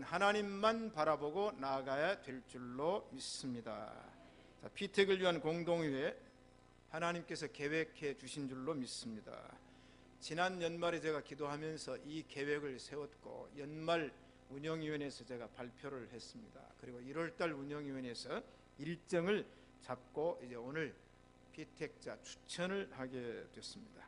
하나님만 바라보고 나아가야 될 줄로 믿습니다. 자, 피택을 위한 공동의회 하나님께서 계획해 주신 줄로 믿습니다. 지난 연말에 제가 기도하면서 이 계획을 세웠고 연말 운영위원회에서 제가 발표를 했습니다. 그리고 1월달 운영위원회에서 일정을 잡고 이제 오늘 피택자 추천을 하게 됐습니다.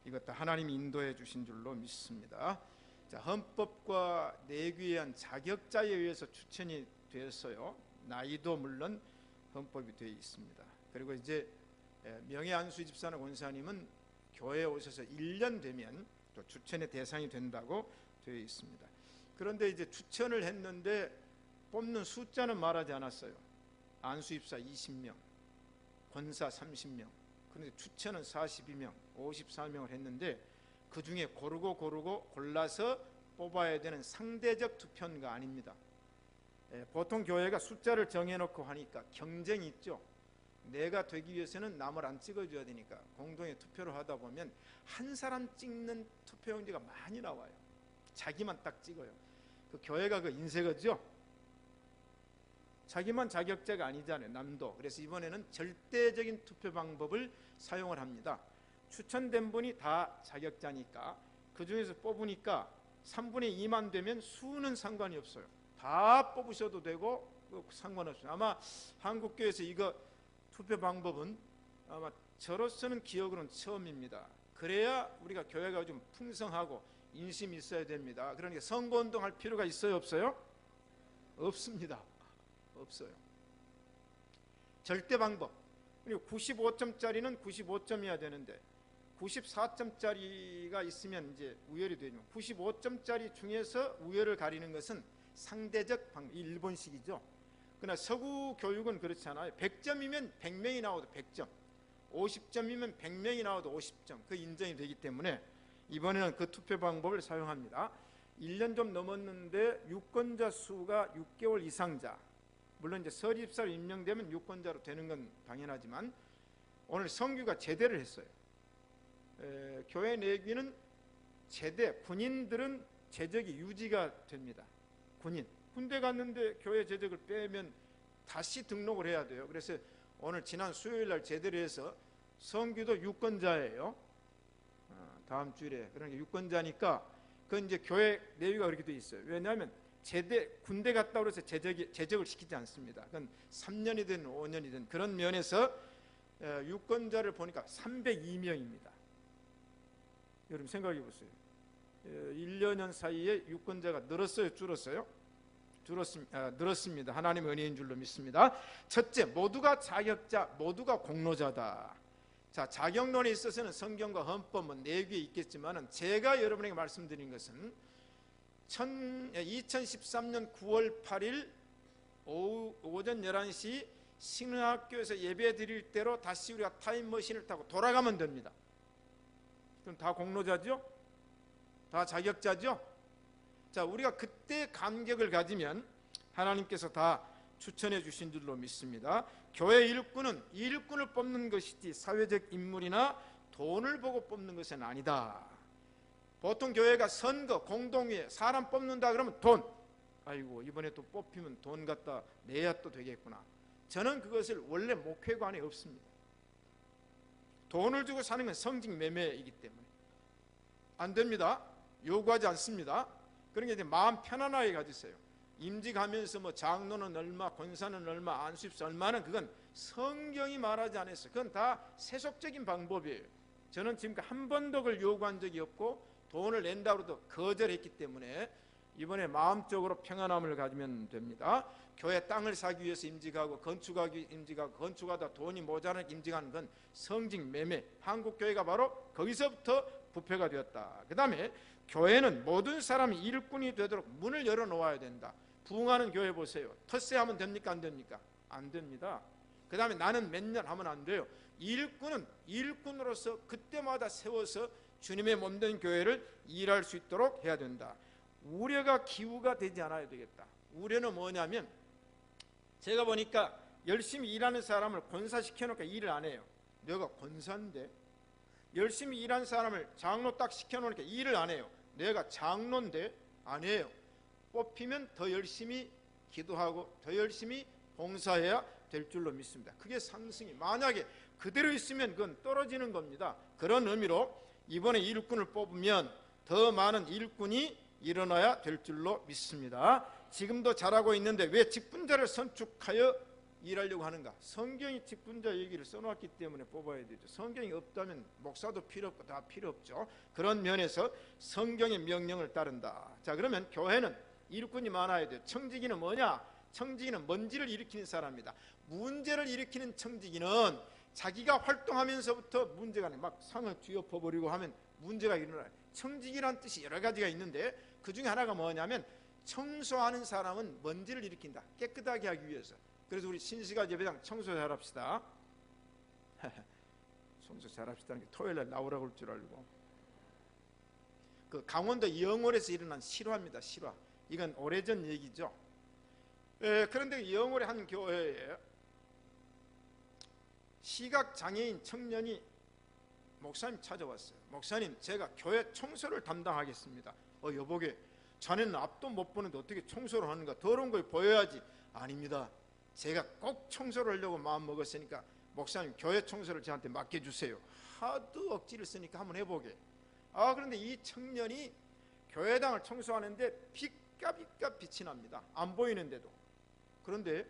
이것도 하나님이 인도해 주신 줄로 믿습니다. 자, 헌법과 내규에 의한 자격자에 의해서 추천이 되었어요. 나이도 물론 헌법이 되어 있습니다. 그리고 이제 명예안수 집사나 권사님은 교회에 오셔서 1년 되면 또 추천의 대상이 된다고 되어 있습니다. 그런데 이제 추천을 했는데 뽑는 숫자는 말하지 않았어요. 안수 집사 20명, 권사 30명, 그런데 추천은 42명, 54명을 했는데 그 중에 고르고 골라서 뽑아야 되는 상대적 투표가 아닙니다. 보통 교회가 숫자를 정해놓고 하니까 경쟁이 있죠. 내가 되기 위해서는 남을 안 찍어줘야 되니까 공동의 투표를 하다 보면 한 사람 찍는 투표용지가 많이 나와요. 자기만 딱 찍어요. 그 교회가 그 인쇄거죠. 자기만 자격자가 아니잖아요. 남도. 그래서 이번에는 절대적인 투표 방법을 사용을 합니다. 추천된 분이 다 자격자니까 그 중에서 뽑으니까 3분의 2만 되면 수는 상관이 없어요. 다 뽑으셔도 되고 상관없어요. 아마 한국교회에서 이거 투표 방법은 아마 저로서는 기억으로는 처음입니다. 그래야 우리가 교회가 좀 풍성하고 인심이 있어야 됩니다. 그러니까 선거운동 할 필요가 있어요, 없어요? 없습니다. 없어요. 절대 방법. 그리고 95점짜리는 95점이어야 되는데 94점짜리가 있으면 이제 우열이 되죠. 95점짜리 중에서 우열을 가리는 것은 상대적 방법, 일본식이죠. 그러나 서구 교육은 그렇지 않아요. 100점이면 100명이 나와도 100점, 50점이면 100명이 나와도 50점, 그 인정이 되기 때문에 이번에는 그 투표 방법을 사용합니다. 1년 좀 넘었는데 유권자 수가 6개월 이상자, 물론 이제 설립사로 임명되면 유권자로 되는 건 당연하지만 오늘 성규가 제대를 했어요. 교회 내기는 제대, 군인들은 재적이 유지가 됩니다. 군대 갔는데 교회 재적을 빼면 다시 등록을 해야 돼요. 그래서 오늘 지난 수요일 날 제대로 해서 성규도 유권자예요. 다음 주일에. 그러니까 유권자니까 그건 이제 교회 내위가 그렇게 돼 있어요. 왜냐하면 군대 갔다 그래서 재적을 시키지 않습니다. 그건 3년이든 5년이든 그런 면에서 유권자를 보니까 302명입니다. 여러분 생각해 보세요. 1, 2년 사이에 유권자가 늘었어요, 줄었어요? 늘었습니다. 하나님의 은혜인 줄로 믿습니다. 첫째, 모두가 자격자, 모두가 공로자다. 자, 자격론에 있어서는 성경과 헌법, 내규에 있겠지만 제가 여러분에게 말씀드린 것은 2013년 9월 8일 오전 11시 신흥학교에서 예배 드릴 때로 다시 우리가 타임머신을 타고 돌아가면 됩니다. 그럼 다 공로자죠? 다 자격자죠? 자, 우리가 그때 감격을 가지면 하나님께서 다 추천해 주신 줄로 믿습니다. 교회 일꾼을 뽑는 것이지 사회적 인물이나 돈을 보고 뽑는 것은 아니다. 보통 교회가 선거, 공동회에 사람 뽑는다 그러면 돈, 아이고 이번에 또 뽑히면 돈 갖다 내야 또 되겠구나. 저는 그것을 원래 목회관에 없습니다. 돈을 주고 사는 건 성직 매매이기 때문에 안 됩니다. 요구하지 않습니다. 그러니까 이제 마음 편안하게 가지세요. 임직하면서 장로는 얼마, 권사는 얼마, 안수집사 얼마는 그건 성경이 말하지 않았어요. 그건 다 세속적인 방법이에요. 저는 지금까지 한 번도 그걸 요구한 적이 없고 돈을 낸다고 해도 거절했기 때문에 이번에 마음적으로 평안함을 가지면 됩니다. 교회 땅을 사기 위해서 임직하고 건축하기 임직하고 건축하다 돈이 모자라니까 임직하는 건 성직 매매. 한국교회가 바로 거기서부터 부패가 되었다. 그 다음에 교회는 모든 사람이 일꾼이 되도록 문을 열어놓아야 된다. 부흥하는 교회 보세요. 텃세하면 됩니까? 안 됩니까? 안 됩니다. 그 다음에 나는 몇 년 하면 안 돼요. 일꾼은 일꾼으로서 그때마다 세워서 주님의 몸된 교회를 일할 수 있도록 해야 된다. 우려가 기우가 되지 않아야 되겠다. 우려는 뭐냐면 제가 보니까 열심히 일하는 사람을 권사시켜놓고 일을 안 해요. 내가 권사인데. 열심히 일하는 사람을 장로 딱 시켜놓으니까 일을 안 해요. 내가 장로인데 안 해요. 뽑히면 더 열심히 기도하고 더 열심히 봉사해야 될 줄로 믿습니다. 그게 상승이 만약에 그대로 있으면 그건 떨어지는 겁니다. 그런 의미로 이번에 일꾼을 뽑으면 더 많은 일꾼이 일어나야 될 줄로 믿습니다. 지금도 잘하고 있는데 왜 직분자를 선축하여 일하려고 하는가? 성경이 직분자 얘기를 써놨기 때문에 뽑아야 되죠. 성경이 없다면 목사도 필요 없고 다 필요 없죠. 그런 면에서 성경의 명령을 따른다. 자, 그러면 교회는 일꾼이 많아야 돼요. 청지기는 뭐냐? 청지기는 먼지를 일으키는 사람입니다. 문제를 일으키는 청지기는 자기가 활동하면서부터 문제가 막 상을 뒤엎어버리고 하면 문제가 일어나요. 청지기란 뜻이 여러 가지가 있는데 그 중에 하나가 뭐냐면 청소하는 사람은 먼지를 일으킨다. 깨끗하게 하기 위해서. 그래서 우리 신시가 예배당 청소 잘합시다. 청소 잘합시다는 게 토요일날 나오라고 할 줄 알고. 그 강원도 영월에서 일어난 실화입니다. 실화. 이건 오래전 얘기죠. 그런데 영월의 한 교회에 시각장애인 청년이 목사님 찾아왔어요. 목사님, 제가 교회 청소를 담당하겠습니다. 여보게, 자네는 앞도 못 보는데 어떻게 청소를 하는가? 더러운 걸 보여야지. 아닙니다. 제가 꼭 청소를 하려고 마음 먹었으니까 목사님 교회 청소를 저한테 맡겨주세요. 하도 억지를 쓰니까 한번 해보게. 그런데 이 청년이 교회당을 청소하는데 피까피까 빛이 납니다. 안 보이는데도. 그런데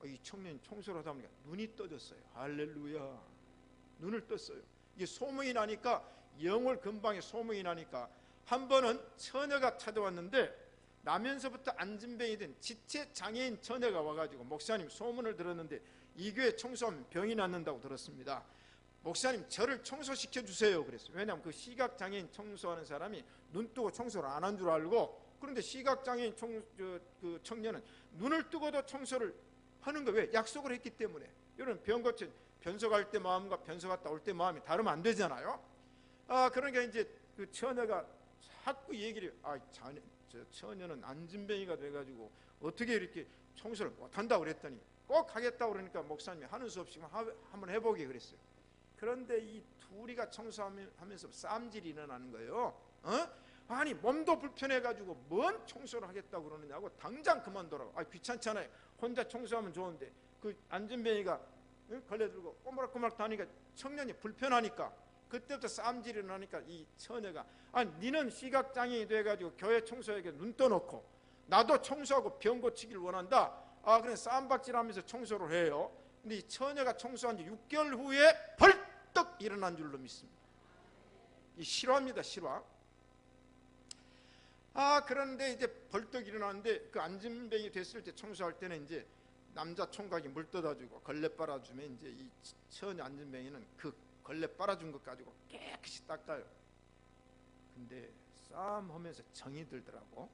이 청년이 청소를 하다 보니까 눈이 떠졌어요. 할렐루야. 눈을 떴어요. 이게 소문이 나니까, 영월 근방에 소문이 나니까 한 번은 처녀가 찾아왔는데 나면서부터 안진병이 된 지체장애인 처녀가 와가지고 목사님, 소문을 들었는데 이 교회 청소하면 병이 낫는다고 들었습니다. 목사님, 저를 청소시켜 주세요. 그랬어요. 왜냐하면 그 시각장애인 청소하는 사람이 눈 뜨고 청소를 안 한 줄 알고, 그런데 시각장애인 그 청년은 눈을 뜨고도 청소를 하는 거. 왜? 약속을 했기 때문에. 여러분, 병 고쳐 변소 갈 때 마음과 변소 갔다 올 때 마음이 다르면 안 되잖아요. 그러니까 이제 그 처녀가 자꾸 얘기를, 자네, 저 처녀는 안진뱅이가 돼가지고 어떻게 이렇게 청소를 못한다고 그랬더니 꼭 하겠다고 그러니까 목사님이 하는 수 없이 한번 해보게 그랬어요. 그런데 이 둘이가 청소하면서 싸움질이 일어나는 거예요. 아니, 몸도 불편해가지고 뭔 청소를 하겠다고 그러느냐고, 당장 그만둬라고. 귀찮잖아요. 혼자 청소하면 좋은데. 그 안진뱅이가 걸레들고 꼬물락꼬물락 다니까 청년이 불편하니까 그때부터 싸움질이 일어나니까 이 처녀가, 니는 시각장애인이 돼가지고 교회 청소에게 눈 떠놓고 나도 청소하고 병 고치기를 원한다. 그래 싸움박질하면서 청소를 해요. 근데 이 처녀가 청소한 지 6개월 후에 벌떡 일어난 줄로 믿습니다. 이 실화입니다. 실화. 그런데 이제 벌떡 일어났는데 그 안진뱅이 됐을 때 청소할 때는 이제 남자 총각이 물 떠다주고 걸레 빨아주면 이제 이 처녀 안진뱅이는 그 걸레 빨아준 것 가지고 깨끗이 닦아요. 근데 싸움하면서 정이 들더라고.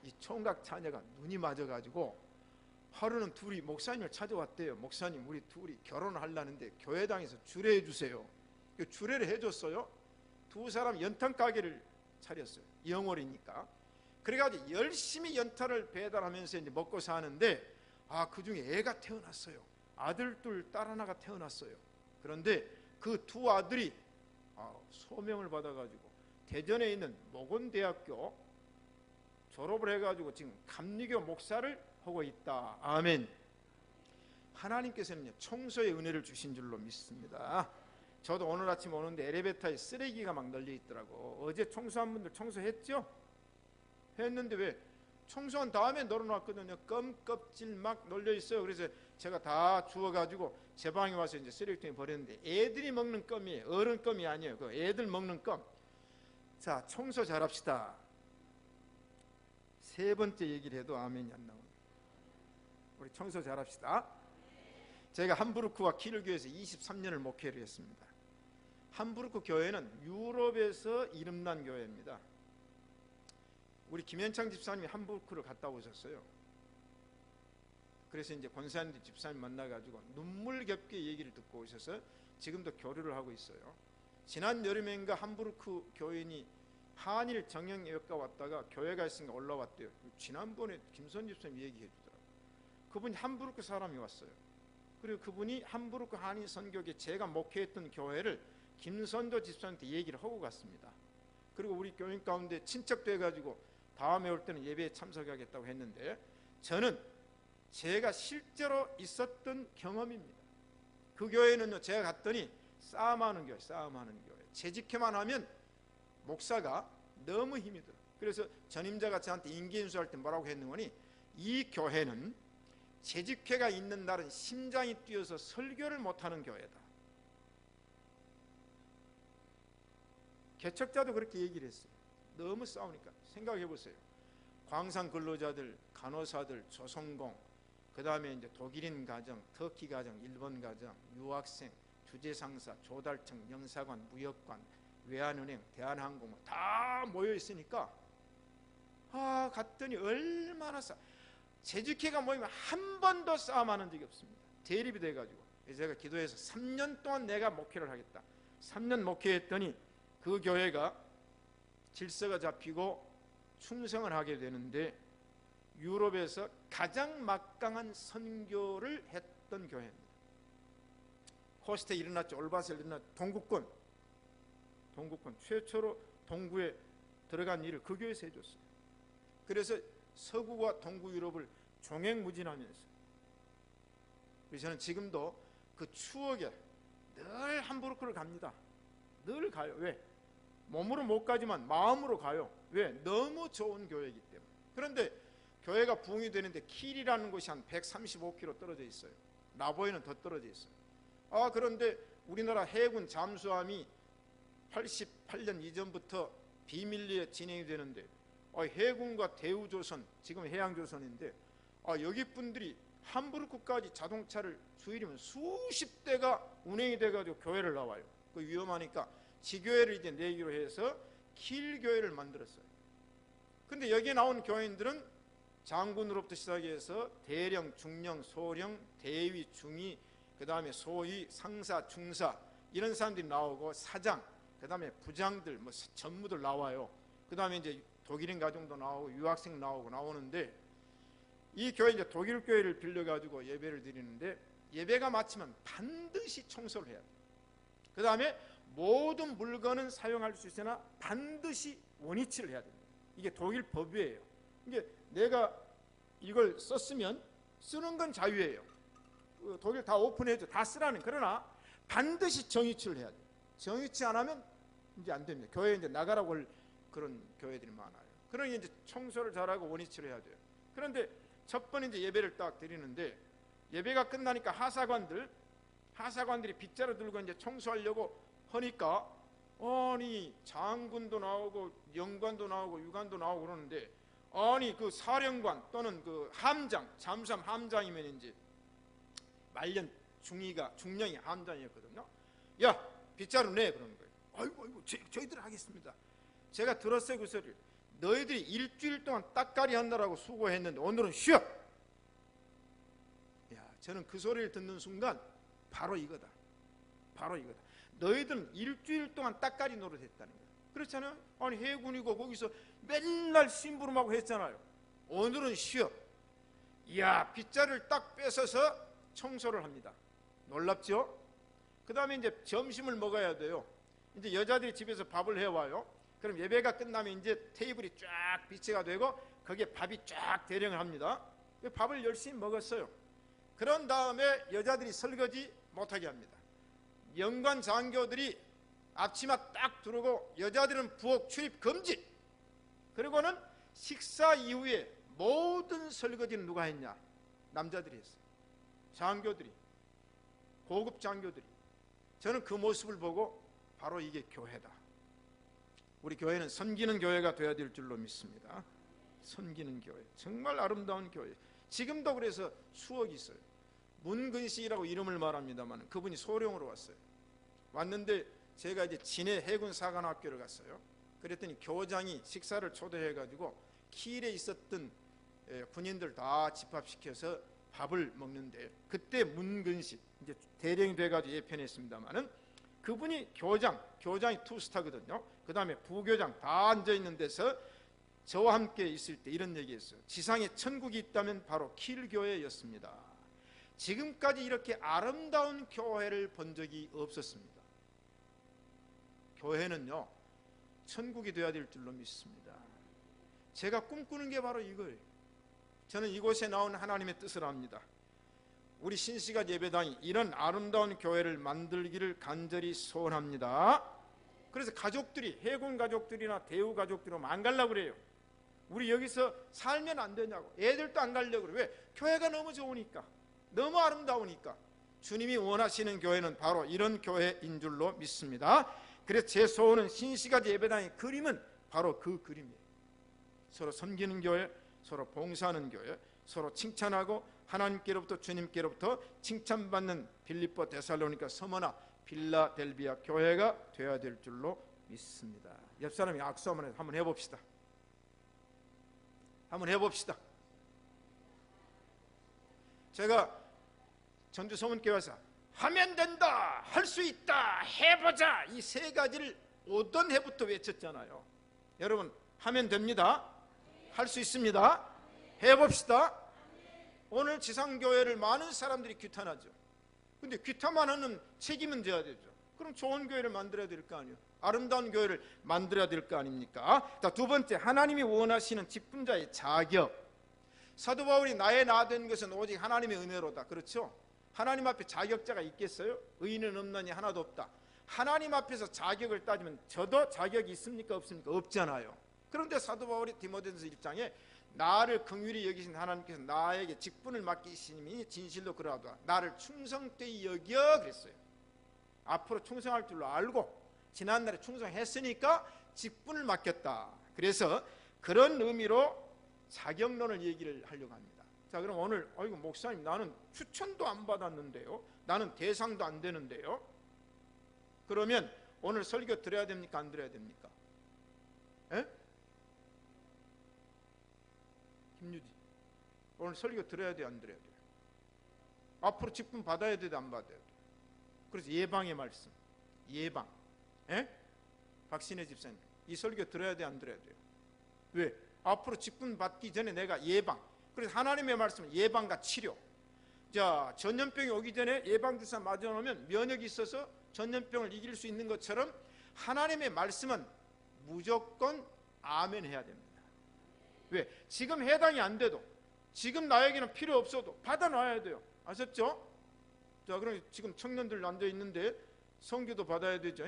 이 총각 처녀가 눈이 맞아가지고 하루는 둘이 목사님을 찾아왔대요. 목사님, 우리 둘이 결혼을 하려는데 교회당에서 주례해 주세요. 주례를 해줬어요. 두 사람 연탄 가게를 차렸어요. 영월이니까. 그래가지고 열심히 연탄을 배달하면서 이제 먹고 사는데 그 중에 애가 태어났어요. 아들 둘, 딸 하나가 태어났어요. 그런데 그 두 아들이 소명을 받아가지고 대전에 있는 모건대학교 졸업을 해가지고 지금 감리교 목사를 하고 있다. 아멘. 하나님께서는 청소의 은혜를 주신 줄로 믿습니다. 저도 오늘 아침 오는데 엘리베이터에 쓰레기가 막 널려 있더라고. 어제 청소한 분들 청소했죠? 했는데 왜? 청소한 다음에 널어놨거든요. 껌 껍질 막 널려 있어요. 그래서 제가 다 주워가지고 제 방에 와서 이제 쓰레기통에 버렸는데 애들이 먹는 껌이에요. 어른 껌이 아니에요. 그 애들 먹는 껌. 자, 청소 잘합시다. 세 번째 얘기를 해도 아멘이 안 나오네. 우리 청소 잘합시다. 제가 함부르크와 키르교에서 23년을 목회를 했습니다. 함부르크 교회는 유럽에서 이름난 교회입니다. 우리 김현창 집사님이 함부르크를 갔다 오셨어요. 그래서 이제 권사님 집사님 만나가지고 눈물겹게 얘기를 듣고 오셔서 지금도 교류를 하고 있어요. 지난 여름엔가 함부르크 교인이 한일 정형외과 왔다가 교회가 있으니까 올라왔대요. 지난번에 김선 집사님 얘기해 주더라고요. 그분이 함부르크 사람이 왔어요. 그리고 그분이 함부르크 한인 선교계 제가 목회했던 교회를 김선도 집사님한테 얘기를 하고 갔습니다. 그리고 우리 교인 가운데 친척돼가지고 다음에 올 때는 예배에 참석하겠다고 했는데, 저는 제가 실제로 있었던 경험입니다. 그 교회는요, 제가 갔더니 싸움하는 교회, 재직회만 하면 목사가 너무 힘이 들어요. 그래서 전임자가 저한테 인기인수할 때 뭐라고 했는거니, 이 교회는 재직회가 있는 날은 심장이 뛰어서 설교를 못하는 교회다. 개척자도 그렇게 얘기를 했어요. 너무 싸우니까. 생각해 보세요. 광산 근로자들, 간호사들, 조선공, 그 다음에 이제 독일인 가정, 터키 가정, 일본 가정, 유학생, 주재상사, 조달청, 영사관, 무역관, 외환은행, 대한항공 다 모여 있으니까 갔더니 얼마나 재직회가 모이면 한 번도 싸움하는 적이 없습니다. 대립이 돼가지고 제가 기도해서 3년 동안 내가 목회를 하겠다. 3년 목회했더니 그 교회가 질서가 잡히고 충성을 하게 되는데, 유럽에서 가장 막강한 선교를 했던 교회입니다. 코스트에 일어났죠. 올바스에 일어났죠. 동구권 최초로 동구에 들어간 일을 그 교회에서 해줬어요. 그래서 서구와 동구 유럽을 종횡무진하면서, 그래서 저는 지금도 그 추억에 늘 함부르크를 갑니다. 늘 가요. 왜? 몸으로 못 가지만 마음으로 가요. 왜? 너무 좋은 교회이기 때문에. 그런데 교회가 부흥이 되는데 킬이라는 곳이 한 135km 떨어져 있어요. 라보에는 더 떨어져 있어요. 그런데 우리나라 해군 잠수함이 88년 이전부터 비밀리에 진행이 되는데, 해군과 대우조선, 지금 해양조선인데, 여기 분들이 함부르크까지 자동차를 주일이면 수십 대가 운행이 돼가지고 교회를 나와요. 그 위험하니까 지교회를 이제 내기로 해서 킬 교회를 만들었어요. 근데 여기에 나온 교인들은 장군으로부터 시작해서 대령, 중령, 소령, 대위, 중위, 그 다음에 소위, 상사, 중사, 이런 사람들이 나오고, 사장, 그 다음에 부장들, 전무들 나와요. 그 다음에 이제 독일인 가정도 나오고 유학생 나오는데, 이 교회 이제 독일 교회를 빌려가지고 예배를 드리는데, 예배가 마치면 반드시 청소를 해야 돼요. 그 다음에 모든 물건은 사용할 수 있으나 반드시 원위치를 해야 됩니다. 이게 독일 법이에요. 이게 내가 이걸 썼으면 쓰는 건 자유예요. 독일 다 오픈해줘, 다 쓰라는. 그러나 반드시 정위치를 해야 돼요. 정위치 안 하면 이제 안 됩니다. 교회에 이제 나가라고 할 그런 교회들이 많아요. 그러니 이제 청소를 잘하고 원위치를 해야 돼요. 그런데 첫 번 이제 예배를 딱 드리는데, 예배가 끝나니까 하사관들이 빗자루 들고 이제 청소하려고 하니까, 아니 장군도 나오고 영관도 나오고 유관도 나오고 그러는데, 아니 그 사령관 또는 그 함장, 잠수함 함장이면 이제 말년 중령이 함장이었거든요. 야, 빗자루 내, 그러는 거예요. 아이고 저희들 하겠습니다. 제가 들었어요, 그 소리를. 너희들이 일주일 동안 딱가리 한다라고 수고했는데 오늘은 쉬어. 저는 그 소리를 듣는 순간 바로 이거다. 너희들은 일주일 동안 딱가리 노릇했다는 거예요. 그렇잖아요. 아니 해군이고 거기서 맨날 심부름하고 했잖아요. 오늘은 쉬어. 이야, 빗자루를 딱 뺏어서 청소를 합니다. 놀랍죠? 그 다음에 이제 점심을 먹어야 돼요. 이제 여자들이 집에서 밥을 해와요. 그럼 예배가 끝나면 이제 테이블이 쫙 비치가 되고 거기에 밥이 쫙 대령을 합니다. 밥을 열심히 먹었어요. 그런 다음에 여자들이 설거지 못하게 합니다. 영관 장교들이 앞치마 딱 두르고, 여자들은 부엌 출입 금지. 그리고는 식사 이후에 모든 설거지는 누가 했냐? 남자들이 했어요. 장교들이, 고급 장교들이. 저는 그 모습을 보고 바로 이게 교회다. 우리 교회는 섬기는 교회가 되어야 될 줄로 믿습니다. 섬기는 교회, 정말 아름다운 교회. 지금도 그래서 추억이 있어요. 문근식이라고 이름을 말합니다만 그분이 소령으로 왔어요. 왔는데 제가 이제 진해 해군사관학교를 갔어요. 그랬더니 교장이 식사를 초대해가지고 킬에 있었던 군인들 다 집합시켜서 밥을 먹는데, 그때 문근식, 이제 대령이 돼가지고 예편했습니다만은, 그분이 교장이 투스타거든요. 그 다음에 부교장 다 앉아있는 데서 저와 함께 있을 때 이런 얘기했어요. 지상에 천국이 있다면 바로 킬교회였습니다. 지금까지 이렇게 아름다운 교회를 본 적이 없었습니다. 교회는요, 천국이 되어야 될 줄로 믿습니다. 제가 꿈꾸는 게 바로 이거예요. 저는 이곳에 나온 하나님의 뜻을 압니다. 우리 신시간 예배당이 이런 아름다운 교회를 만들기를 간절히 소원합니다. 그래서 가족들이, 해군 가족들이나 대우 가족들은 안 가려고 그래요. 우리 여기서 살면 안 되냐고. 애들도 안 가려고 그래요. 왜? 교회가 너무 좋으니까, 너무 아름다우니까. 주님이 원하시는 교회는 바로 이런 교회인 줄로 믿습니다. 그래서 제 소원은 신시간 예배당의 그림은 바로 그 그림이에요. 서로 섬기는 교회, 서로 봉사하는 교회, 서로 칭찬하고 하나님께로부터 주님께로부터 칭찬받는 빌립보, 데살로니가, 서머나, 빌라델비아 교회가 되어야 될 줄로 믿습니다. 옆 사람이 악수 한번 해봅시다. 한번 해봅시다. 제가 전주 소문교회에서 하면 된다, 할 수 있다, 해보자, 이 세 가지를 오던 해부터 외쳤잖아요. 여러분, 하면 됩니다. 할 수 있습니다. 해봅시다. 오늘 지상교회를 많은 사람들이 규탄하죠. 근데 규탄만 하는 책임은 져야 되죠. 그럼 좋은 교회를 만들어야 될 거 아니에요. 아름다운 교회를 만들어야 될 거 아닙니까? 자, 두 번째, 하나님이 원하시는 직분자의 자격. 사도 바울이 나의 나 된 것은 오직 하나님의 은혜로다. 그렇죠? 하나님 앞에 자격자가 있겠어요? 의인은 없나니 하나도 없다. 하나님 앞에서 자격을 따지면 저도 자격이 있습니까? 없습니까? 없잖아요. 그런데 사도 바울이 디모데전서 1장에 나를 긍휼히 여기신 하나님께서 나에게 직분을 맡기시니 진실로 그러하도다. 나를 충성되이 여겨 그랬어요. 앞으로 충성할 줄로 알고 지난날에 충성했으니까 직분을 맡겼다. 그래서 그런 의미로 자격론을 얘기를 하려고 합니다. 자, 그럼 오늘 이거 목사님, 나는 추천도 안 받았는데요, 나는 대상도 안 되는데요, 그러면 오늘 설교 드려야 됩니까? 안 드려야 됩니까? 에? 김유지, 오늘 설교 들어야 돼, 안 들어야 돼요? 앞으로 직분 받아야 돼, 안 받아야 돼? 그래서 예방의 말씀, 예방. 에? 박신혜 집사님, 이 설교 들어야 돼, 안 들어야 돼요? 왜? 앞으로 직분 받기 전에 내가 예방. 그래서 하나님의 말씀은 예방과 치료. 자, 전염병이 오기 전에 예방주사 맞아놓으면 면역이 있어서 전염병을 이길 수 있는 것처럼 하나님의 말씀은 무조건 아멘 해야 됩니다. 왜? 지금 해당이 안 돼도, 지금 나에게는 필요 없어도 받아놔야 돼요. 아셨죠? 자, 그럼 지금 청년들 앉아 있는데 성교도 받아야 되죠,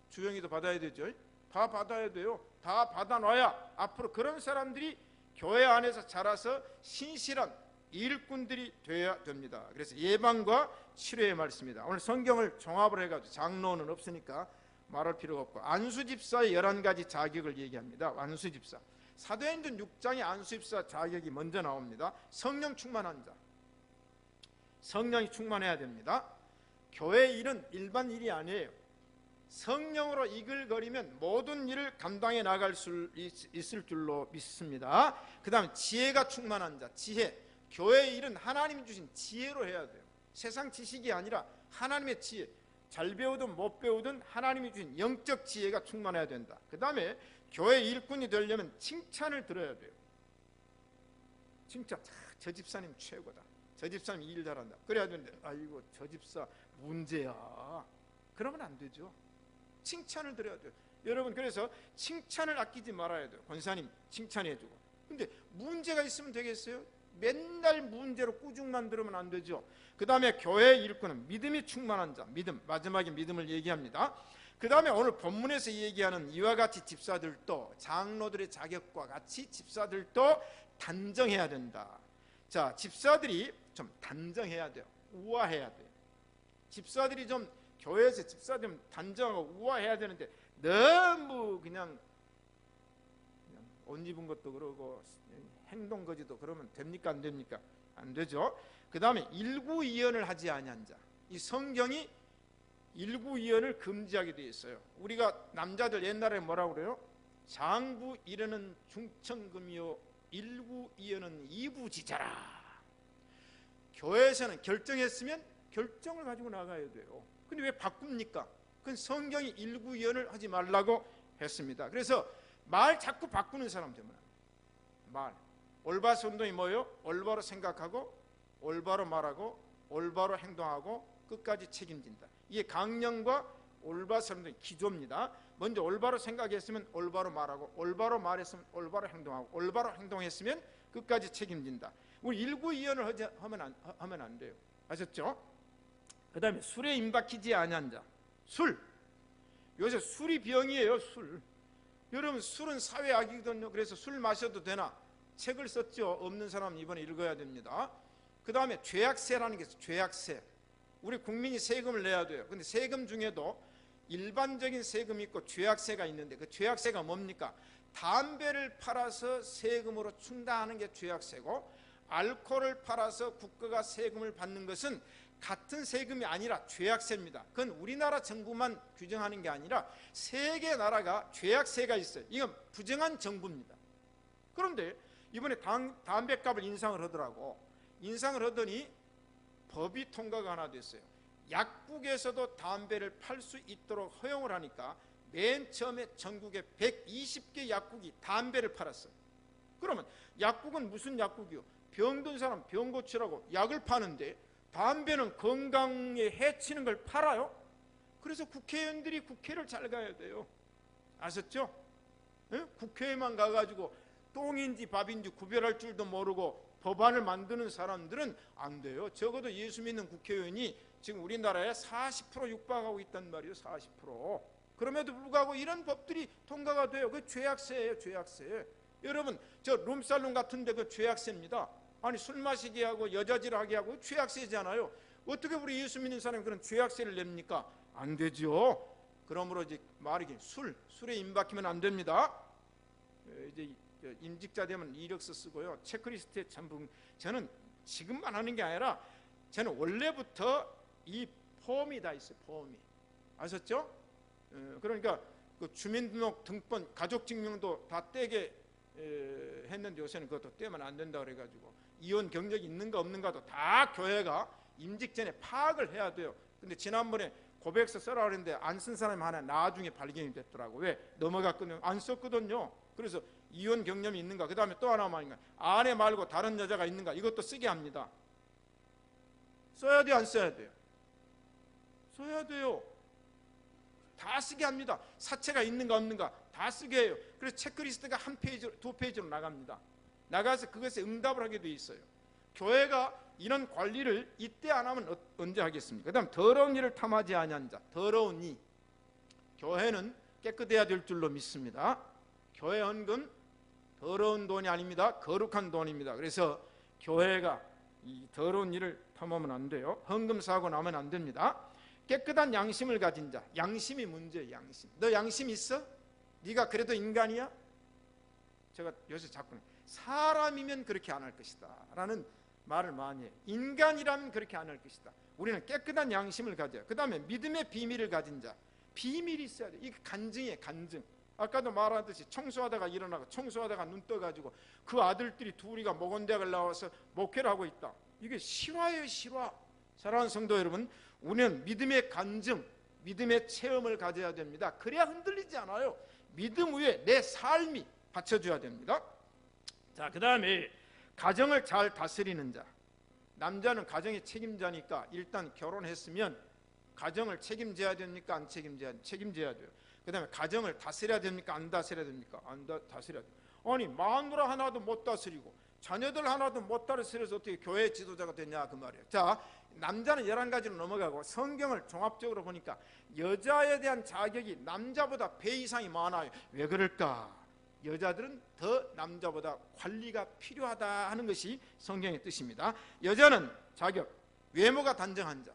주영이도 받아야 되죠, 다 받아야 돼요. 다 받아놔야 앞으로 그런 사람들이 교회 안에서 자라서 신실한 일꾼들이 되어야 됩니다. 그래서 예방과 치료의 말씀입니다. 오늘 성경을 종합을 해가지고, 장로는 없으니까 말할 필요가 없고, 안수집사의 11가지 자격을 얘기합니다. 안수집사, 사도행전 6장에 안수집사 자격이 먼저 나옵니다. 성령 충만한 자, 성령이 충만해야 됩니다. 교회 일은 일반 일이 아니에요. 성령으로 이끌거리면 모든 일을 감당해 나갈 수 있을 줄로 믿습니다. 그 다음에 지혜가 충만한 자, 지혜. 교회 일은 하나님이 주신 지혜로 해야 돼요. 세상 지식이 아니라 하나님의 지혜. 잘 배우든 못 배우든 하나님이 주신 영적 지혜가 충만해야 된다. 그 다음에 교회 일꾼이 되려면 칭찬을 들어야 돼요. 칭찬. 저 집사님 최고다, 저 집사님 일 잘한다, 그래야 되는데 아이고 저 집사 문제야, 그러면 안 되죠. 칭찬을 드려야 돼요. 여러분, 그래서 칭찬을 아끼지 말아야 돼요. 권사님 칭찬해주고. 근데 문제가 있으면 되겠어요? 맨날 문제로 꾸중만 들으면 안 되죠. 그 다음에 교회 일꾼은 믿음이 충만한 자, 믿음, 마지막에 믿음을 얘기합니다. 그 다음에 오늘 본문에서 얘기하는 이와 같이 집사들도, 장로들의 자격과 같이 집사들도 단정해야 된다. 자, 집사들이 좀 단정해야 돼요. 우아해야 돼요. 집사들이 좀, 교회에서 집사들 좀 단정하고 우아해야 되는데 너무 그냥 옷 입은 것도 그러고 행동 거지도 그러면 됩니까? 안 됩니까? 안 되죠. 그 다음에 일구이연을 하지 아니한 자. 이 성경이 일구이연을 금지하게 되어 있어요. 우리가 남자들 옛날에 뭐라고 그래요? 장구 이르는 중천금이요 일구이연은 이부지자라. 교회에서는 결정했으면 결정을 가지고 나가야 돼요. 근데 왜 바꿉니까? 그건 성경이 일구이연을 하지 말라고 했습니다. 그래서 말 자꾸 바꾸는 사람 때문에. 말. 올바스 운동이 뭐예요? 올바로 생각하고 올바로 말하고 올바로 행동하고 끝까지 책임진다. 이게 강령과 올바스 운동의 기조입니다. 먼저 올바로 생각했으면 올바로 말하고, 올바로 말했으면 올바로 행동하고, 올바로 행동했으면 끝까지 책임진다. 우리 일구이연을 하면 안 돼요. 아셨죠? 그 다음에 술에 임박히지 아니한 자. 술. 요새 술이 병이에요. 술. 여러분, 술은 사회악이거든요. 그래서 술 마셔도 되나? 책을 썼죠. 없는 사람은 이번에 읽어야 됩니다. 그 다음에 죄악세라는 게 있어요. 죄악세. 우리 국민이 세금을 내야 돼요. 근데 세금 중에도 일반적인 세금이 있고 죄악세가 있는데, 그 죄악세가 뭡니까? 담배를 팔아서 세금으로 충당하는 게 죄악세고, 알코올을 팔아서 국가가 세금을 받는 것은 같은 세금이 아니라 죄악세입니다. 그건 우리나라 정부만 규정하는 게 아니라 세계 나라가 죄악세가 있어요. 이건 부정한 정부입니다. 그런데 이번에 담배값을 인상을 하더라고. 인상을 하더니 법이 통과가 하나 됐어요. 약국에서도 담배를 팔 수 있도록 허용을 하니까 맨 처음에 전국에 120개 약국이 담배를 팔았어요. 그러면 약국은 무슨 약국이요? 병든 사람 병 고치라고 약을 파는데 담배는 건강에 해치는 걸 팔아요? 그래서 국회의원들이 국회를 잘 가야 돼요. 아셨죠? 예? 국회에만 가가지고 똥인지 밥인지 구별할 줄도 모르고 법안을 만드는 사람들은 안 돼요. 적어도 예수 믿는 국회의원이 지금 우리나라에 40% 육박하고 있단 말이에요. 40%. 그럼에도 불구하고 이런 법들이 통과가 돼요. 그 죄악세예요. 죄악세. 여러분, 저 룸살롱 같은 데 그 죄악세입니다. 아니, 술 마시게 하고 여자질하게 하고 죄악세잖아요. 어떻게 우리 예수 믿는 사람이 그런 죄악세를 냅니까? 안 되죠. 그러므로 이제 말이긴 술에 임박히면 안 됩니다. 이제 임직자 되면 이력서 쓰고요. 체크리스트에 전부. 저는 지금만 하는 게 아니라 저는 원래부터 이 폼이 다 있어요. 폼이. 아셨죠? 그러니까 그 주민등록 등본 가족증명도 다 떼게 했는데 요새는 그것도 떼면 안 된다 그래가지고 이혼 경력이 있는가 없는가도 다 교회가 임직 전에 파악을 해야 돼요. 근데 지난번에 고백서 써라 그랬는데 안 쓴 사람이 하나 나중에 발견이 됐더라고. 왜? 넘어갔거든요. 안 썼거든요. 그래서 이혼 경험이 있는가, 그 다음에 또 하나만, 아내 말고 다른 여자가 있는가, 이것도 쓰게 합니다. 써야 돼요? 안 써야 돼요? 써야 돼요. 다 쓰게 합니다. 사체가 있는가 없는가 다 쓰게 해요. 그래서 체크리스트가 한 페이지, 두 페이지로 나갑니다. 나가서 그것에 응답을 하게 돼 있어요. 교회가 이런 관리를 이때 안 하면 언제 하겠습니까? 그 다음 더러운 일을 탐하지 아니한 자. 더러운 이. 교회는 깨끗해야 될 줄로 믿습니다. 교회 헌금 더러운 돈이 아닙니다. 거룩한 돈입니다. 그래서 교회가 이 더러운 일을 탐하면 안 돼요. 헌금 사고 나면 안 됩니다. 깨끗한 양심을 가진 자. 양심이 문제예요. 양심. 너 양심 있어? 네가 그래도 인간이야? 제가 요새 자꾸 사람이면 그렇게 안 할 것이다 라는 말을 많이 해요. 인간이라면 그렇게 안 할 것이다. 우리는 깨끗한 양심을 가져요. 그 다음에 믿음의 비밀을 가진 자. 비밀이 있어야 돼요. 이게 간증이에요. 간증. 아까도 말하듯이 청소하다가 일어나고 청소하다가 눈 떠가지고 그 아들들이 둘이가 모건대학을 나와서 목회를 하고 있다. 이게 실화예요. 실화. 사랑하는 성도 여러분, 우리는 믿음의 간증, 믿음의 체험을 가져야 됩니다. 그래야 흔들리지 않아요. 믿음 위에 내 삶이 받쳐줘야 됩니다. 자, 그 다음에 가정을 잘 다스리는 자. 남자는 가정의 책임자니까 일단 결혼했으면 가정을 책임져야 됩니까? 안 책임져야 돼요. 그 다음에 가정을 다스려야 됩니까? 안 다스려야 됩니까? 안 다스려야 돼요. 아니, 마누라 하나도 못 다스리고 자녀들 하나도 못 다스려서 어떻게 교회 지도자가 되냐 그 말이에요. 자, 남자는 11가지로 넘어가고 성경을 종합적으로 보니까 여자에 대한 자격이 남자보다 배 이상이 많아요. 왜 그럴까? 여자들은 더 남자보다 관리가 필요하다 하는 것이 성경의 뜻입니다. 여자는 자격, 외모가 단정한 자.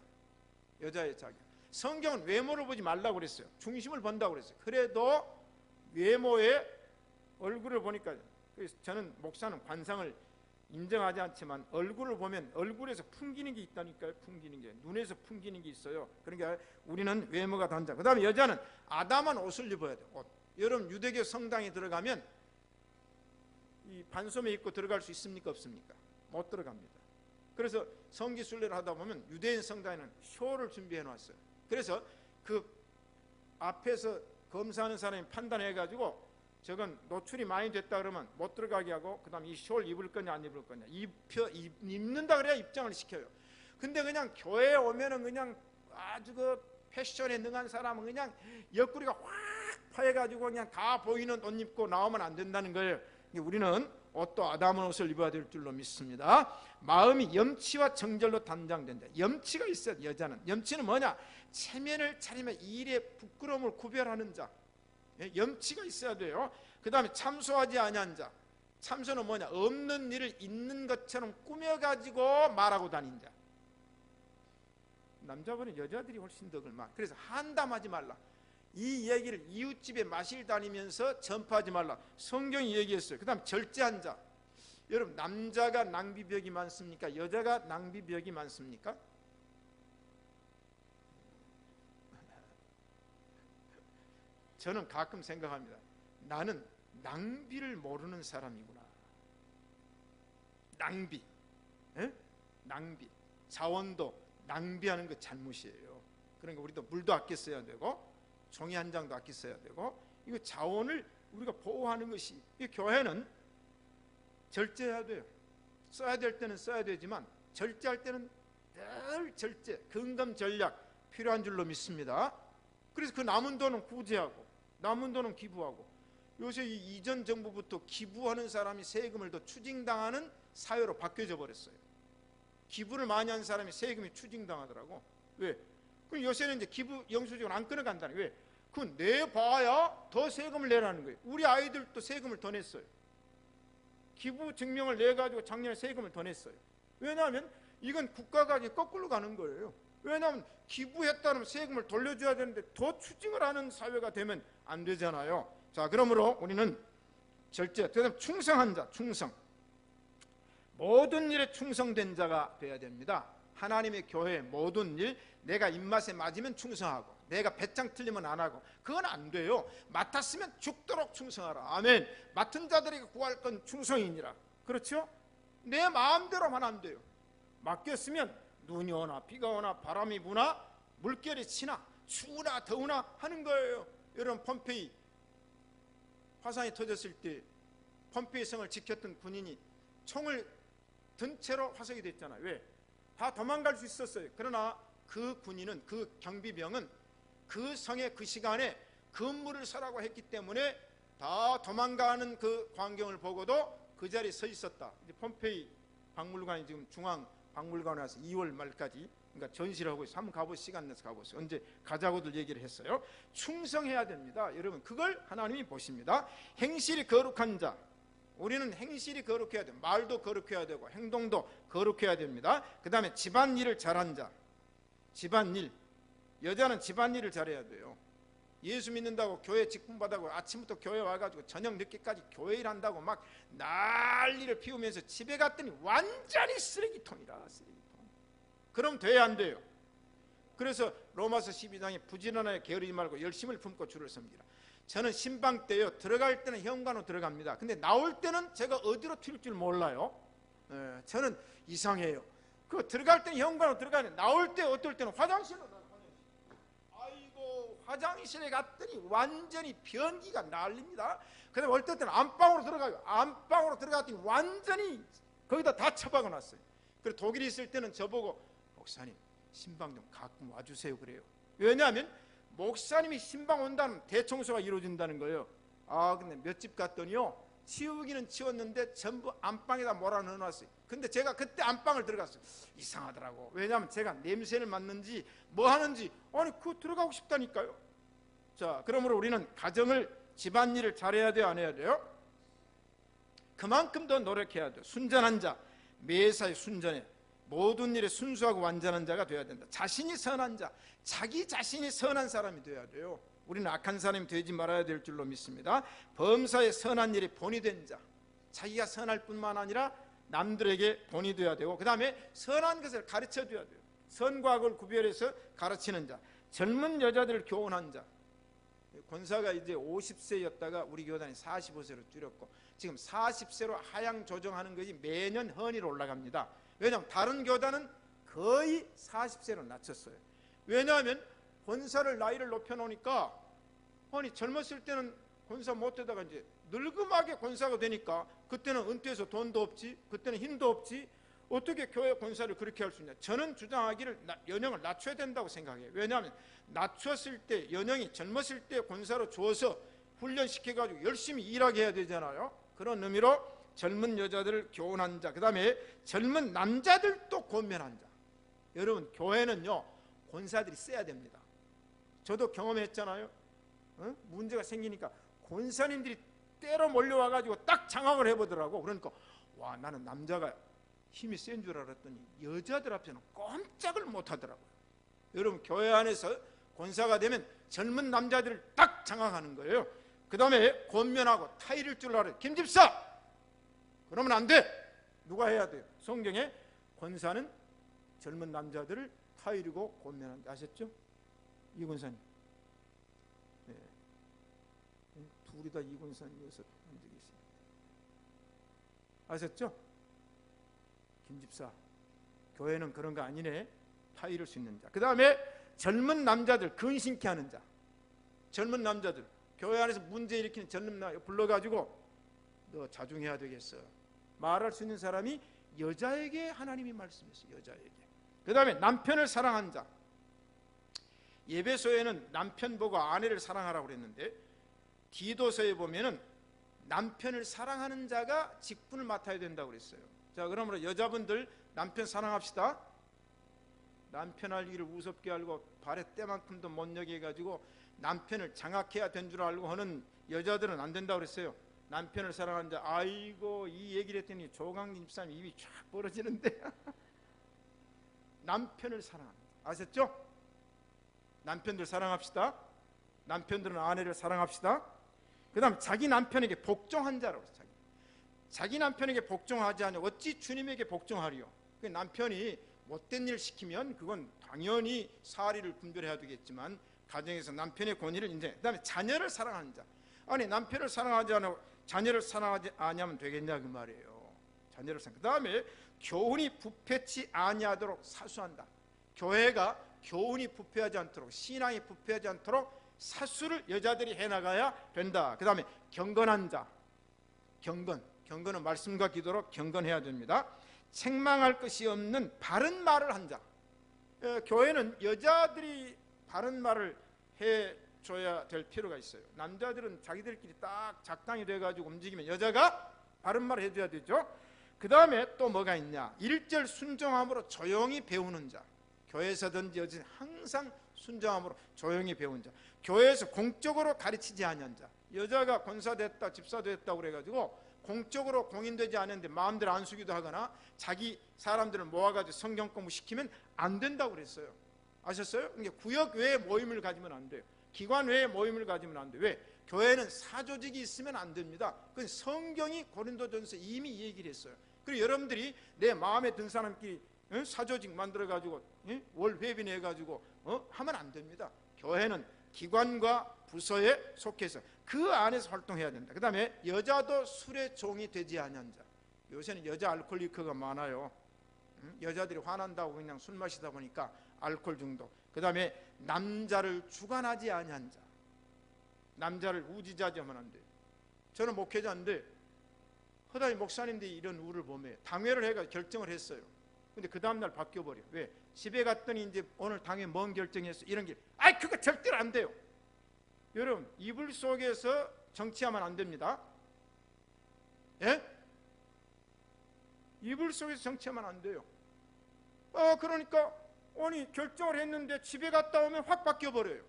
여자의 자격. 성경은 외모를 보지 말라고 그랬어요. 중심을 본다고 그랬어요. 그래도 외모의 얼굴을 보니까, 저는 목사는 관상을 인정하지 않지만 얼굴을 보면 얼굴에서 풍기는 게 있다니까요. 풍기는 게, 눈에서 풍기는 게 있어요. 그러니까 우리는 외모가 단정. 그 다음에 여자는 아담한 옷을 입어야 돼요. 옷. 여러분, 유대교 성당에 들어가면 이 반소매 입고 들어갈 수 있습니까? 없습니까? 못 들어갑니다. 그래서 성지순례를 하다 보면 유대인 성당에는 쇼를 준비해 놨어요. 그래서 그 앞에서 검사하는 사람이 판단해가지고 저건 노출이 많이 됐다 그러면 못 들어가게 하고, 그 다음 이 쇼를 입을 거냐 안 입을 거냐, 입는다 그래야 입장을 시켜요. 근데 그냥 교회에 오면은 그냥 아주 그 패션에 능한 사람은 그냥 옆구리가 확 파해가지고 그냥 다 보이는 옷 입고 나오면 안 된다는 거예요. 우리는 옷도 아담한 옷을 입어야 될 줄로 믿습니다. 마음이 염치와 정절로 단장된 자. 염치가 있어요. 여자는 염치는 뭐냐? 체면을 차리며 일의 부끄러움을 구별하는 자. 염치가 있어야 돼요. 그 다음에 참소하지 아니한 자. 참소는 뭐냐? 없는 일을 있는 것처럼 꾸며가지고 말하고 다닌 자. 남자분은 여자들이 훨씬 더 그럴만. 그래서 한담하지 말라. 이 얘기를 이웃집에 마실 다니면서 전파하지 말라. 성경이 얘기했어요. 그 다음 절제한 자. 여러분, 남자가 낭비벽이 많습니까? 여자가 낭비벽이 많습니까? 저는 가끔 생각합니다. 나는 낭비를 모르는 사람이구나. 낭비, 낭비, 자원도 낭비하는 거 잘못이에요. 그러니까 우리도 물도 아껴 써야 되고 종이 한 장도 아껴 써야 되고, 이거 자원을 우리가 보호하는 것이, 이 교회는 절제해야 돼요. 써야 될 때는 써야 되지만 절제할 때는 늘 절제, 근검 전략 필요한 줄로 믿습니다. 그래서 그 남은 돈은 구제하고 남은 돈은 기부하고, 요새 이 이전 정부부터 기부하는 사람이 세금을 더 추징당하는 사회로 바뀌어져 버렸어요. 기부를 많이 한 사람이 세금이 추징당하더라고. 왜? 그럼 요새는 이제 기부 영수증을 안 끊어간다는. 왜? 그 내봐야 더 세금을 내라는 거예요. 우리 아이들도 세금을 더 냈어요. 기부 증명을 내가지고 작년에 세금을 더 냈어요. 왜냐하면 이건 국가가 이제 거꾸로 가는 거예요. 왜냐하면 기부했다면 세금을 돌려줘야 되는데 더 추징을 하는 사회가 되면 안 되잖아요. 자, 그러므로 우리는 절제, 그다음 충성한 자, 충성. 모든 일에 충성된 자가 되어야 됩니다. 하나님의 교회 모든 일, 내가 입맛에 맞으면 충성하고 내가 배짱 틀리면 안 하고, 그건 안 돼요. 맡았으면 죽도록 충성하라. 아멘. 맡은 자들에게 구할 건 충성이니라. 그렇죠? 내 마음대로만 안 돼요. 맡겼으면 눈이 오나 비가 오나 바람이 부나 물결이 치나 추우나 더우나 하는 거예요. 여러분, 폼페이 화산이 터졌을 때 폼페이 성을 지켰던 군인이 총을 든 채로 화석이 됐잖아요. 왜? 다 도망갈 수 있었어요. 그러나 그 군인은, 그 경비병은 그 성에 그 시간에 근무를 서라고 했기 때문에 다 도망가는 그 광경을 보고도 그 자리에 서 있었다. 이제 폼페이 박물관이 지금 중앙 박물관에 와서 2월 말까지 그러니까 전시를 하고 있어요. 한번 가보세요. 시간 내서 가보세요. 언제 가자고들 얘기를 했어요. 충성해야 됩니다. 여러분, 그걸 하나님이 보십니다. 행실이 거룩한 자. 우리는 행실이 거룩해야 돼요. 말도 거룩해야 되고 행동도 거룩해야 됩니다. 그 다음에 집안일을 잘한 자. 집안일. 여자는 집안일을 잘해야 돼요. 예수 믿는다고 교회 직분받아고 아침부터 교회 와가지고 저녁 늦게까지 교회 일한다고 막 난리를 피우면서 집에 갔더니 완전히 쓰레기통이라. 쓰레기통. 그럼 돼야 안 돼요. 그래서 로마서 12장에 부지런하게 게으르지 말고 열심을 품고 주를 섬기라. 저는 신방 때요, 들어갈 때는 현관으로 들어갑니다. 근데 나올 때는 제가 어디로 튈 줄 몰라요. 저는 이상해요. 그 들어갈 때는 현관으로 들어가는데 나올 때 어떨 때는 화장실로 나가요. 아이고, 화장실에 갔더니 완전히 변기가 난립니다. 그다음에 어떨 때는 안방으로 들어가요. 안방으로 들어갔더니 완전히 거기다 다 처박아 놨어요. 그리고 독일에 있을 때는 저보고 목사님 신방 좀 가끔 와주세요 그래요. 왜냐하면 목사님이 신방 온다면 대청소가 이루어진다는 거예요. 아, 근데 몇 집 갔더니요, 치우기는 치웠는데 전부 안방에다 몰아 넣어놨어요. 근데 제가 그때 안방을 들어갔어요. 이상하더라고. 왜냐하면 제가 냄새를 맡는지 뭐 하는지, 아니 그거 들어가고 싶다니까요. 자, 그러므로 우리는 가정을, 집안일을 잘해야 돼요, 안 해야 돼요? 그만큼 더 노력해야 돼요. 순전한 자, 매사에 순전해. 모든 일에 순수하고 완전한 자가 되어야 된다. 자신이 선한 자, 자기 자신이 선한 사람이 되어야 돼요. 우리는 악한 사람이 되지 말아야 될 줄로 믿습니다. 범사에 선한 일이 본이 된 자, 자기가 선할 뿐만 아니라 남들에게 본이 되어야 되고, 그 다음에 선한 것을 가르쳐 줘야 돼요. 선과 악을 구별해서 가르치는 자, 젊은 여자들을 교훈한 자. 권사가 이제 50세였다가 우리 교단이 45세로 줄였고 지금 40세로 하향 조정하는 것이 매년 헌의로 올라갑니다. 왜냐하면 다른 교단은 거의 40세로 낮췄어요. 왜냐하면 권사를 나이를 높여놓으니까, 아니 젊었을 때는 권사 못 되다가 이제 늙음하게 권사가 되니까 그때는 은퇴해서 돈도 없지, 그때는 힘도 없지, 어떻게 교회 권사를 그렇게 할 수 있냐? 저는 주장하기를 연령을 낮춰야 된다고 생각해요. 왜냐하면 낮췄을 때, 연령이 젊었을 때 권사로 주어서 훈련시켜가지고 열심히 일하게 해야 되잖아요. 그런 의미로 젊은 여자들을 교훈한 자, 그 다음에 젊은 남자들도 권면한 자. 여러분, 교회는요 권사들이 써야 됩니다. 저도 경험했잖아요. 문제가 생기니까 권사님들이 때로 몰려와가지고 딱 장악을 해보더라고. 그러니까 와, 나는 남자가 힘이 센 줄 알았더니 여자들 앞에는 꼼짝을 못하더라고요. 여러분, 교회 안에서 권사가 되면 젊은 남자들을 딱 장악하는 거예요. 그 다음에 권면하고 타이를 줄 알아요. 김집사! 그러면 안 돼! 누가 해야 돼요? 성경에 권사는 젊은 남자들을 타이르고 권면한다. 아셨죠? 이 권사님. 네. 둘이 다 이 권사님이어서 한 적이 있습니다. 아셨죠? 김집사, 교회는 그런 거 아니네. 타이를 수 있는 자. 그 다음에 젊은 남자들 근신케 하는 자. 젊은 남자들 교회 안에서 문제 일으키는 젊은 남자 불러가지고 너 자중해야 되겠어. 말할 수 있는 사람이 여자에게 하나님이 말씀했어요. 여자에게. 그 다음에 남편을 사랑한 자. 예배소에는 남편 보고 아내를 사랑하라고 그랬는데 디도서에 보면은 남편을 사랑하는 자가 직분을 맡아야 된다고 그랬어요. 자, 그러므로 여자분들 남편 사랑합시다. 남편 할 일을 우습게 알고 발에 때만큼도 못 여겨 가지고 남편을 장악해야 된 줄 알고 하는 여자들은 안 된다고 그랬어요. 남편을 사랑하는 자. 아이고, 이 얘기를 했더니 조강진 집사님 입이 쫙 벌어지는데 남편을 사랑하는 자. 아셨죠? 남편들 사랑합시다. 남편들은 아내를 사랑합시다. 그 다음 자기 남편에게 복종한 자라고 했어요. 자기 남편에게 복종하지 않으면 어찌 주님에게 복종하리요? 그 남편이 못된 일 시키면 그건 당연히 사리를 분별해야 되겠지만 가정에서 남편의 권위를 인정해. 그 다음에 자녀를 사랑하는 자. 아니, 남편을 사랑하지 않고 자녀를 사랑하지 아니하면 되겠냐 그 말이에요. 자녀를 사랑. 그 다음에 교훈이 부패치 아니하도록 사수한다. 교회가 교훈이 부패하지 않도록, 신앙이 부패하지 않도록 사수를 여자들이 해나가야 된다. 그 다음에 경건한 자. 경건은 말씀과 기도로 경건해야 됩니다. 책망할 것이 없는 바른 말을 한 자. 교회는 여자들이 바른 말을 해줘야 될 필요가 있어요. 남자들은 자기들끼리 딱 작당이 돼가지고 움직이면 여자가 바른 말을 해줘야 되죠. 그 다음에 또 뭐가 있냐? 일절 순종함으로 조용히 배우는 자. 교회에서든지 어디서 항상 순종함으로 조용히 배운 자. 교회에서 공적으로 가르치지 않은 자. 여자가 권사됐다 집사됐다 그래가지고 공적으로 공인되지 않은데 마음대로 안 쓰기도 하거나 자기 사람들을 모아가지고 성경 공부 시키면 안 된다고 그랬어요. 아셨어요? 그러니까 구역 외에 모임을 가지면 안 돼요. 기관 외에 모임을 가지면 안 돼요. 왜? 교회는 사조직이 있으면 안 됩니다. 그건 성경이 고린도전서 이미 얘기를 했어요. 그리고 여러분들이 내 마음에 든 사람끼리 사조직 만들어가지고 월 회비 내가지고 하면 안 됩니다. 교회는 기관과 부서에 속해서 그 안에서 활동해야 된다. 그 다음에 여자도 술의 종이 되지 아니한 자. 요새는 여자 알코올리커가 많아요. 여자들이 화난다고 그냥 술 마시다 보니까 알코올 중독. 그 다음에 남자를 주관하지 아니한 자. 남자를 우지자지하면 안 돼요. 저는 목회자인데 허다히 목사님들이 이런 우를 보면 당회를 해가 결정을 했어요. 근데 그 다음날 바뀌어버려. 왜? 집에 갔더니 이제 오늘 당회 뭔 결정했어? 이런 게 그거 절대로 안 돼요. 여러분, 이불 속에서 정치하면 안 됩니다. 예? 이불 속에서 정치하면 안 돼요. 그러니까 아니 결정을 했는데 집에 갔다 오면 확 바뀌어버려요.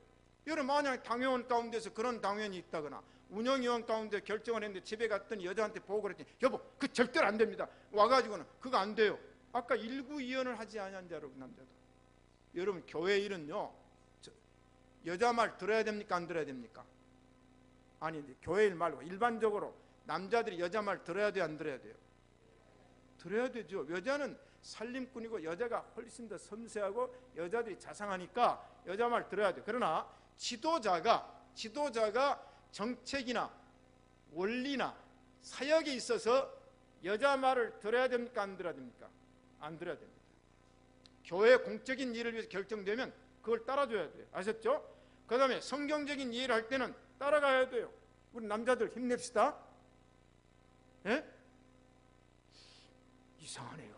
여러분, 만약 당회원 가운데서 그런 당원이 있다거나 운영위원 가운데 결정을 했는데 집에 갔더니 여자한테 보고를 했더니 여보, 그 절대로 안 됩니다. 와가지고는 그거 안 돼요. 아까 일구이연을 하지 아니한 자로 남자도. 여러분, 교회 일은요 여자 말 들어야 됩니까 안 들어야 됩니까? 아니, 이제 교회 일 말고 일반적으로 남자들이 여자 말 들어야 돼요 안 들어야 돼요? 들어야 되죠. 여자는 살림꾼이고 여자가 훨씬 더 섬세하고 여자들이 자상하니까 여자 말 들어야 돼요. 그러나 지도자가 정책이나 원리나 사역에 있어서 여자 말을 들어야 됩니까 안 들어야 됩니까? 안 들어야 됩니다. 교회 공적인 일을 위해서 결정되면 그걸 따라줘야 돼요. 아셨죠? 그 다음에 성경적인 이해를 할 때는 따라가야 돼요. 우리 남자들 힘냅시다. 예? 이상하네요.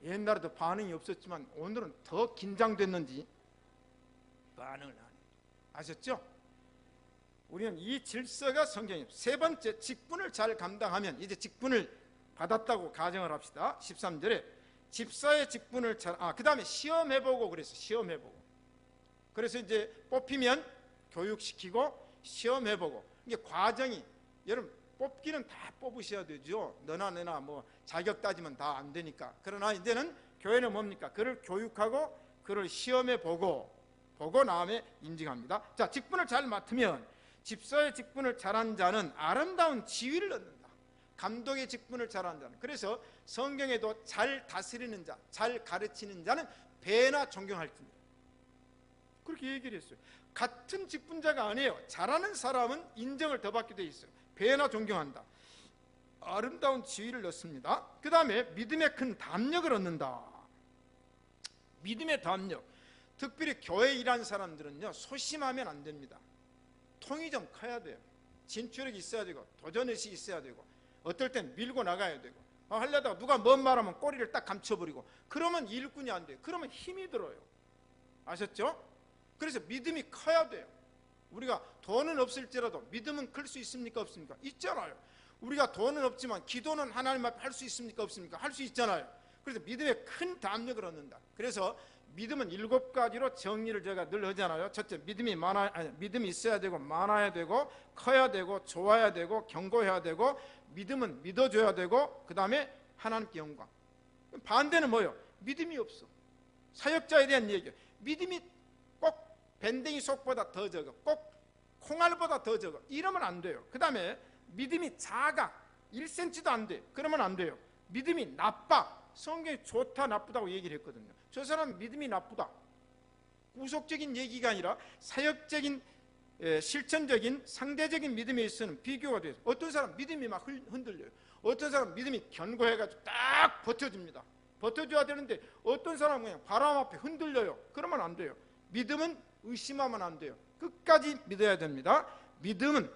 옛날에도 반응이 없었지만 오늘은 더 긴장됐는지 반응을 안 해요. 아셨죠? 우리는 이 질서가 성경이에요. 세 번째, 직분을 잘 감당하면, 이제 직분을 받았다고 가정을 합시다. 13절에 집사의 직분을 잘, 그 다음에 시험해보고 그랬어요. 시험해보고. 그래서 이제 뽑히면 교육시키고 시험해보고. 이게 과정이, 여러분 뽑기는 다 뽑으셔야 되죠. 너나 내나 뭐 자격 따지면 다 안 되니까. 그러나 이제는 교회는 뭡니까? 그를 교육하고 그를 시험해보고, 보고 다음에 인증합니다. 자, 직분을 잘 맡으면, 집사의 직분을 잘한 자는 아름다운 지위를 얻는다. 감독의 직분을 잘한 자는. 그래서 성경에도 잘 다스리는 자, 잘 가르치는 자는 배나 존경할지니라, 그렇게 얘기를 했어요. 같은 직분자가 아니에요. 잘하는 사람은 인정을 더 받게 돼 있어요. 배나 존경한다. 아름다운 지위를 얻습니다. 그 다음에 믿음의 큰 담력을 얻는다. 믿음의 담력. 특별히 교회에 일하는 사람들은요, 소심하면 안 됩니다. 통이 좀 커야 돼요. 진출력이 있어야 되고, 도전의식이 있어야 되고, 어떨 땐 밀고 나가야 되고, 하려다가 누가 뭔 말하면 꼬리를 딱 감춰버리고, 그러면 일꾼이 안 돼요. 그러면 힘이 들어요. 아셨죠? 그래서 믿음이 커야 돼요. 우리가 돈은 없을지라도 믿음은 클 수 있습니까? 없습니까? 있잖아요. 우리가 돈은 없지만 기도는 하나님 앞에 할 수 있습니까? 없습니까? 할 수 있잖아요. 그래서 믿음의 큰 담력을 얻는다. 그래서 믿음은 7가지로 정리를 제가 늘 하잖아요. 첫째, 믿음이 있어야 되고, 많아야 되고, 커야 되고, 좋아야 되고, 견고해야 되고, 믿음은 믿어줘야 되고, 그 다음에 하나님께 영광. 반대는 뭐예요? 믿음이 없어. 사역자에 대한 얘기예요. 믿음이 꼭 밴댕이 속보다 더 적어, 꼭 콩알보다 더 적어, 이러면 안 돼요. 그 다음에 믿음이 작아, 1cm도 안 돼, 그러면 안 돼요. 믿음이 나빠, 성경이 좋다 나쁘다고 얘기를 했거든요. 저 사람 믿음이 나쁘다, 구속적인 얘기가 아니라 사역적인, 실천적인, 상대적인 믿음에 있어서는 비교가 돼요. 어떤 사람 믿음이 막 흔들려요. 어떤 사람 믿음이 견고해가지고 딱 버텨줍니다. 버텨줘야 되는데 어떤 사람은 그냥 바람 앞에 흔들려요. 그러면 안 돼요. 믿음은 의심하면 안 돼요. 끝까지 믿어야 됩니다. 믿음은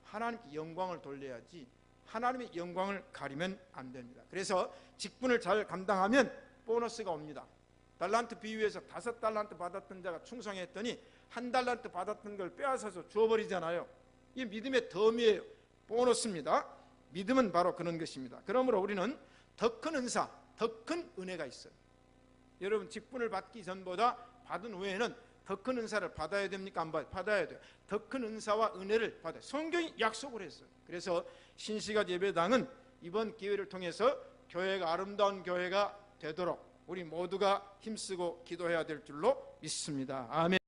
하나님께 영광을 돌려야지 하나님의 영광을 가리면 안 됩니다. 그래서 직분을 잘 감당하면 보너스가 옵니다. 달란트 비유에서 5달란트 받았던 자가 충성했더니 1달란트 받았던 걸 빼앗아서 주어버리잖아요. 이게 믿음의 덤이에요. 보너스입니다. 믿음은 바로 그런 것입니다. 그러므로 우리는 더 큰 은사, 더 큰 은혜가 있어요. 여러분, 직분을 받기 전보다 받은 후에는 더 큰 은사를 받아야 됩니까? 안 받아야 돼요. 더 큰 은사와 은혜를 받아요. 성경이 약속을 했어요. 그래서 신시간 예배당은 이번 기회를 통해서 교회가 아름다운 교회가 되도록 우리 모두가 힘쓰고 기도해야 될 줄로 믿습니다. 아멘.